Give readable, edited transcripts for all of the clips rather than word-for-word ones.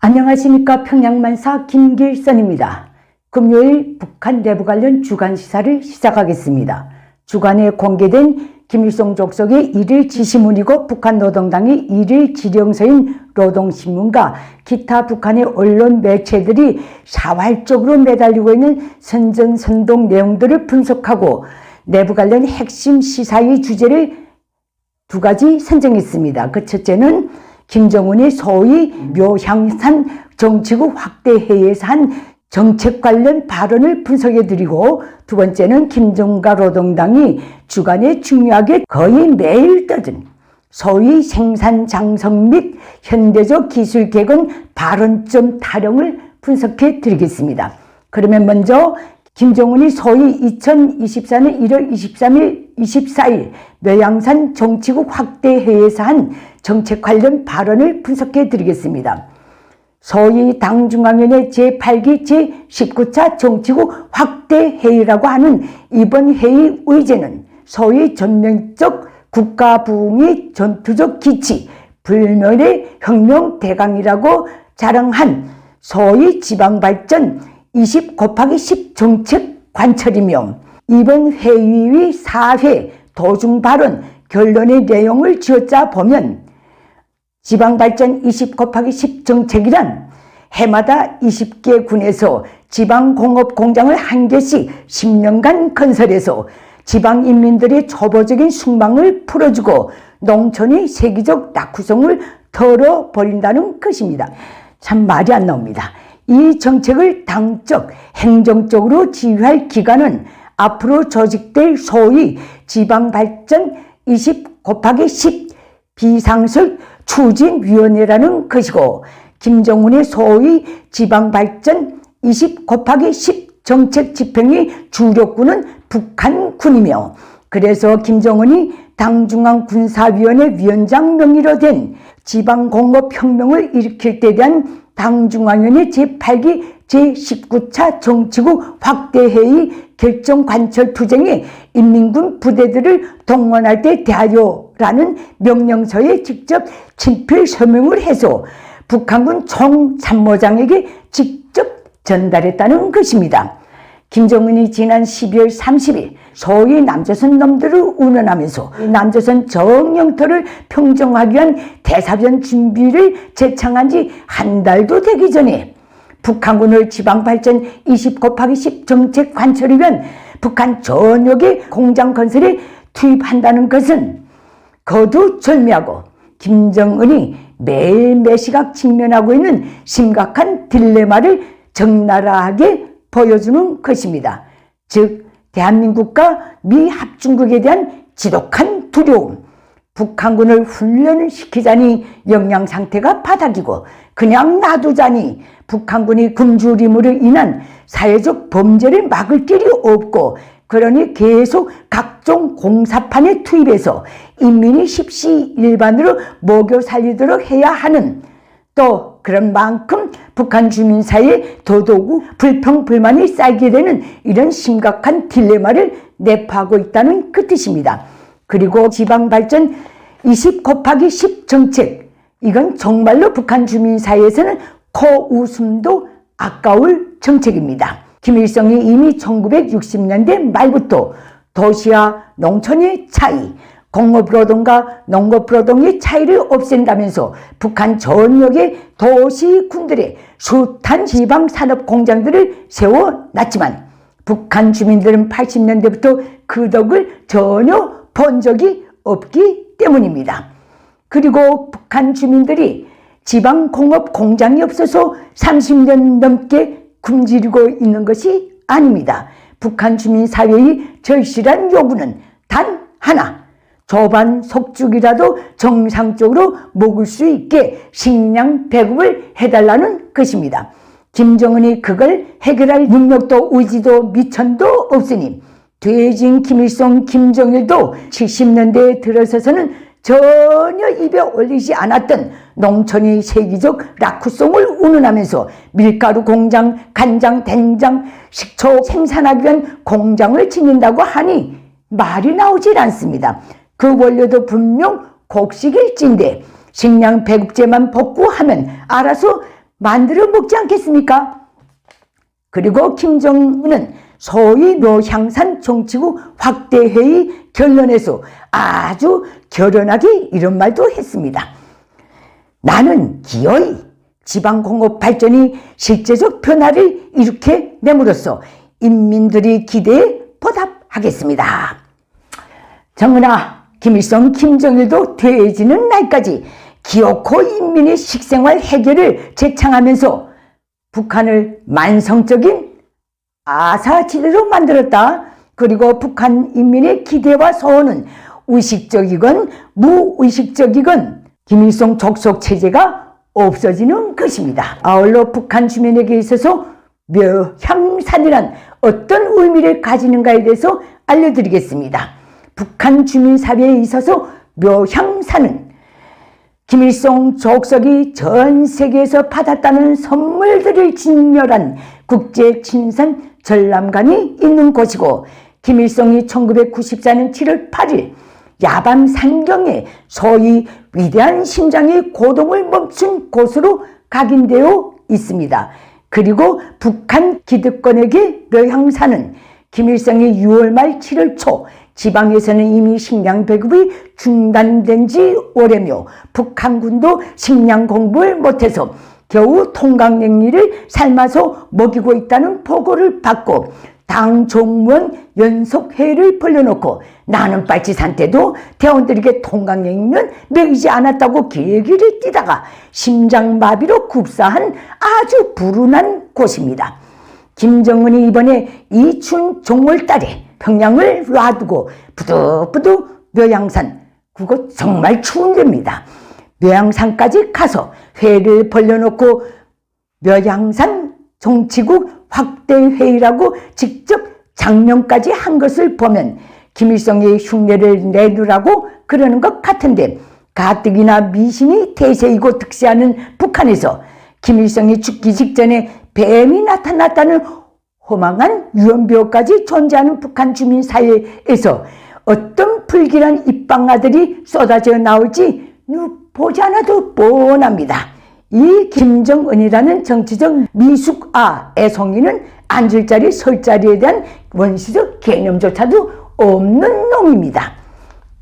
안녕하십니까. 평양만사 김길선입니다. 금요일 북한 내부 관련 주간 시사를 시작하겠습니다. 주간에 공개된 김일성 족속의 1일 지시문이고 북한 노동당의 1일 지령서인 노동신문과 기타 북한의 언론 매체들이 자발적으로 매달리고 있는 선전선동 내용들을 분석하고 내부 관련 핵심 시사의 주제를 두 가지 선정했습니다. 그 첫째는 김정은이 소위 묘향산 정치국 확대 회의에서 한 정책 관련 발언을 분석해드리고, 두 번째는 김정은과 노동당이 주간에 중요하게 거의 매일 떠든 소위 생산 장성 및 현대적 기술 개건 발언점 타령을 분석해 드리겠습니다. 그러면 먼저 김정은이 소위 2024년 1월 23일, 24일 묘향산 정치국 확대 회의에서 한 정책 관련 발언을 분석해 드리겠습니다. 소위 당중앙위원회 제8기 제19차 정치국 확대 회의라고 하는 이번 회의 의제는 소위 전면적 국가 부흥의 전투적 기치, 불멸의 혁명 대강이라고 자랑한 소위 지방발전 20/10 정책 관철이며, 이번 회의의 4회 도중 발언 결론의 내용을 쥐어짜 보면 지방발전 20/10 정책이란 해마다 20개 군에서 지방공업공장을 한 개씩 10년간 건설해서 지방인민들의 초보적인 숙망을 풀어주고 농촌의 세계적 낙후성을 털어버린다는 것입니다. 참 말이 안 나옵니다. 이 정책을 당적, 행정적으로 지휘할 기관은 앞으로 조직될 소위 지방발전 20/10 비상설 추진위원회라는 것이고, 김정은의 소위 지방발전 20/10 정책 집행의 주력군은 북한군이며, 그래서 김정은이 당중앙군사위원회 위원장 명의로 된 지방공업혁명을 일으킬 때 대한 당중앙위원회 제8기 제19차 정치국 확대회의 결정관철투쟁에 인민군 부대들을 동원할 때 대하여라는 명령서에 직접 친필 서명을 해서 북한군 총참모장에게 직접 전달했다는 것입니다. 김정은이 지난 12월 30일 소위 남조선 놈들을 운운하면서 남조선 정영토를 평정하기 위한 대사전 준비를 재창한 지 한 달도 되기 전에 북한군을 지방발전 20/10 정책 관철을 위한 북한 전역의 공장 건설에 투입한다는 것은 거두절미하고 김정은이 매일 매시각 직면하고 있는 심각한 딜레마를 적나라하게 보여주는 것입니다. 즉, 대한민국과 미 합중국에 대한 지독한 두려움, 북한군을 훈련을 시키자니 역량 상태가 바닥이고 그냥 놔두자니 북한군이 굶주림으로 인한 사회적 범죄를 막을 길이 없고, 그러니 계속 각종 공사판에 투입해서 인민이 십시일반으로 먹여 살리도록 해야 하는, 또 그런 만큼 북한 주민 사이에 더더욱 불평불만이 쌓이게 되는 이런 심각한 딜레마를 내포하고 있다는 그 뜻입니다. 그리고 지방발전 20/10 정책, 이건 정말로 북한 주민 사이에서는 코웃음도 아까울 정책입니다. 김일성이 이미 1960년대 말부터 도시와 농촌의 차이, 공업노동과 농업노동의 차이를 없앤다면서 북한 전역의 도시군들의 숱한 지방산업공장들을 세워놨지만 북한 주민들은 80년대부터 그 덕을 전혀 본 적이 없기 때문입니다. 그리고 북한 주민들이 지방공업공장이 없어서 30년 넘게 굶주리고 있는 것이 아닙니다. 북한 주민 사회의 절실한 요구는 단 하나, 조반 석죽이라도 정상적으로 먹을 수 있게 식량 배급을 해달라는 것입니다. 김정은이 그걸 해결할 능력도 의지도 미천도 없으니 퇴진 김일성, 김정일도 70년대에 들어서서는 전혀 입에 올리지 않았던 농촌의 세계적 낙후성을 운운하면서 밀가루 공장, 간장, 된장, 식초 생산하기 위한 공장을 짓는다고 하니 말이 나오질 않습니다. 그 원료도 분명 곡식일진데 식량 배급제만 복구하면 알아서 만들어 먹지 않겠습니까? 그리고 김정은은 소위 묘향산 정치국 확대회의 결론에서 아주 결연하게 이런 말도 했습니다. 나는 기어이 지방공업 발전이 실제적 변화를 일으켜 내므로써 인민들의 기대에 보답하겠습니다. 정은아, 김일성, 김정일도 돼지는 날까지 기어코 인민의 식생활 해결을 제창하면서 북한을 만성적인 아사지대로 만들었다. 그리고 북한 인민의 기대와 소원은 의식적이건 무의식적이건 김일성 족속 체제가 없어지는 것입니다. 아울러 북한 주민에게 있어서 묘향산이란 어떤 의미를 가지는가에 대해서 알려드리겠습니다. 북한 주민 사회에 있어서 묘향산은 김일성 족속이 전 세계에서 받았다는 선물들을 진열한 국제 친선 전람관이 있는 곳이고, 김일성이 1994년 7월 8일 야밤 산경에 소위 위대한 심장의 고동을 멈춘 곳으로 각인되어 있습니다. 그리고 북한 기득권에게 묘향산은 김일성이 6월 말 7월 초 지방에서는 이미 식량 배급이 중단된 지 오래며 북한군도 식량 공부를 못해서 겨우 통강냉이를 삶아서 먹이고 있다는 보고를 받고 당 종무원 연속회의를 벌려놓고 나는 빨치산 때도 대원들에게 통강냉이는 먹이지 않았다고 길기를 뛰다가 심장마비로 급사한 아주 불운한 곳입니다. 김정은이 이번에 이춘 종월달에 평양을 놔두고 부득부득 묘향산, 그곳 정말 추운 데입니다. 묘향산까지 가서 회를 벌려놓고 묘향산 정치국 확대회의라고 직접 장명까지 한 것을 보면 김일성의 흉내를 내두라고 그러는 것 같은데, 가뜩이나 미신이 대세이고 득세하는 북한에서 김일성이 죽기 직전에 뱀이 나타났다는 허망한 유언비어까지 존재하는 북한 주민 사회에서 어떤 불길한 입방아들이 쏟아져 나올지 보지 않아도 뻔합니다. 이 김정은이라는 정치적 미숙아 애송이는 앉을 자리 설 자리에 대한 원시적 개념조차도 없는 놈입니다.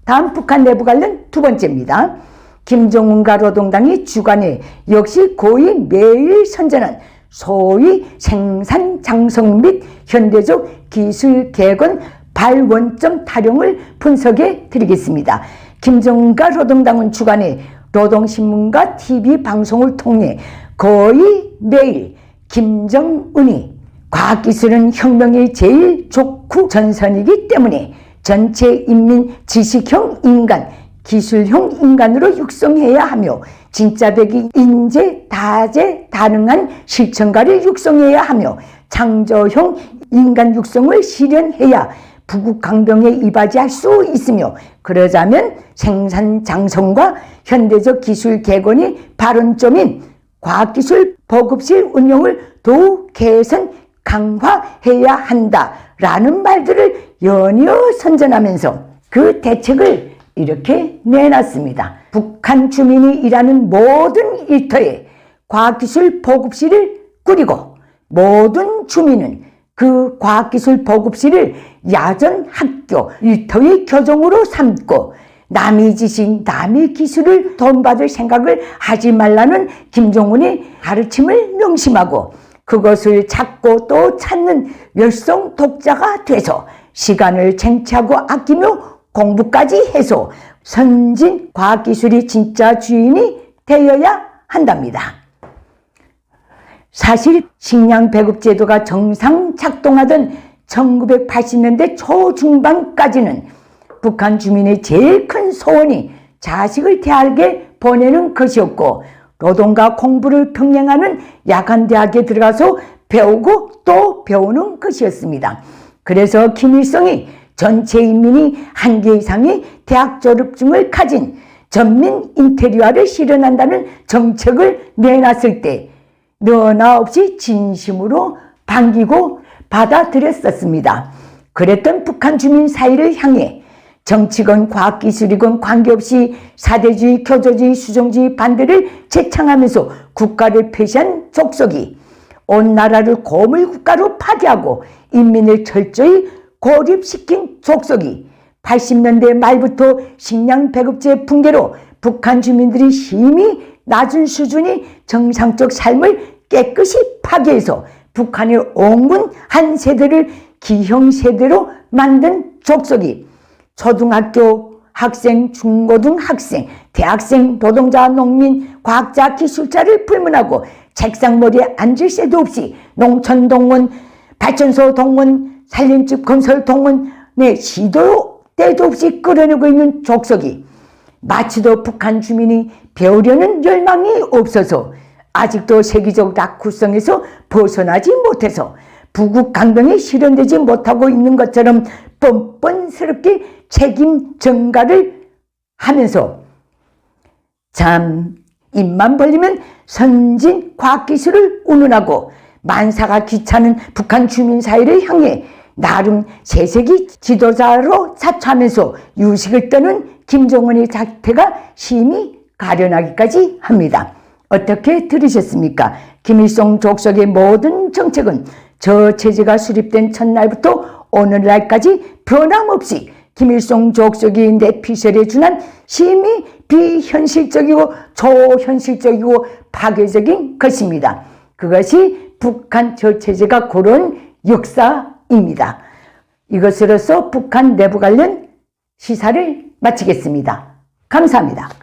다음 북한 내부 관련 두 번째입니다. 김정은과 노동당이 주관해 역시 거의 매일 선전한 소위 생산 장성 및 현대적 기술 개건 발원점 타령을 분석해 드리겠습니다. 김정은과 노동당은 주간에 노동신문과 TV 방송을 통해 거의 매일 김정은이 과학기술은 혁명의 제일 좋고 전선이기 때문에 전체 인민 지식형 인간, 기술형 인간으로 육성해야 하며 진짜배기 인재, 다재, 다능한 실천가를 육성해야 하며 창조형 인간 육성을 실현해야 부국강병에 이바지할 수 있으며, 그러자면 생산 장성과 현대적 기술 개건이 발원점인 과학기술 보급실 운영을 더욱 개선 강화해야 한다라는 말들을 연이어 선전하면서 그 대책을 이렇게 내놨습니다. 북한 주민이 일하는 모든 일터에 과학기술 보급실을 꾸리고 모든 주민은 그 과학기술 보급실을 야전 학교, 일터의 교정으로 삼고 남의 지식, 남의 기술을 돈받을 생각을 하지 말라는 김정은의 가르침을 명심하고 그것을 찾고 또 찾는 열성 독자가 돼서 시간을 쟁취하고 아끼며 공부까지 해서 선진 과학기술이 진짜 주인이 되어야 한답니다. 사실 식량 배급 제도가 정상 작동하던 1980년대 초중반까지는 북한 주민의 제일 큰 소원이 자식을 대학에 보내는 것이었고, 노동과 공부를 병행하는 야간대학에 들어가서 배우고 또 배우는 것이었습니다. 그래서 김일성이 전체 인민이 한 개 이상의 대학 졸업증을 가진 전민 인테리어를 실현한다는 정책을 내놨을 때 너나 없이 진심으로 반기고 받아들였었습니다. 그랬던 북한 주민 사회를 향해 정치건 과학기술이건 관계없이 사대주의, 교조주의, 수종주의 반대를 제창하면서 국가를 폐쇄한 족속이 온 나라를 고물국가로 파괴하고 인민을 철저히 고립시킨 족속이 80년대 말부터 식량 배급제 붕괴로 북한 주민들이 힘이 낮은 수준이 정상적 삶을 깨끗이 파괴해서 북한의 온군 한 세대를 기형세대로 만든 족속이 초등학교 학생, 중고등 학생, 대학생, 노동자, 농민, 과학자, 기술자를 불문하고 책상머리에 앉을 새도 없이 농촌 동원, 발전소 동원, 살림집 건설 동원, 시도 때도 없이 끌어내고 있는 족속이 마치도 북한 주민이 배우려는 열망이 없어서 아직도 세계적 낙후성에서 벗어나지 못해서 부국 강병에 실현되지 못하고 있는 것처럼 뻔뻔스럽게 책임 전가를 하면서 참 입만 벌리면 선진 과학기술을 운운하고 만사가 귀찮은 북한 주민 사회를 향해 나름 세세기 지도자로 자처하면서 유식을 떠는 김정은의 자태가 심히 가련하기까지 합니다. 어떻게 들으셨습니까? 김일성 족속의 모든 정책은 저 체제가 수립된 첫날부터 오늘날까지 변함없이 김일성 족속이 내피셜에 준한 심히 비현실적이고 초현실적이고 파괴적인 것입니다. 그것이 북한 저 체제가 고른 역사입니다. 이것으로서 북한 내부 관련 시사를 마치겠습니다. 감사합니다.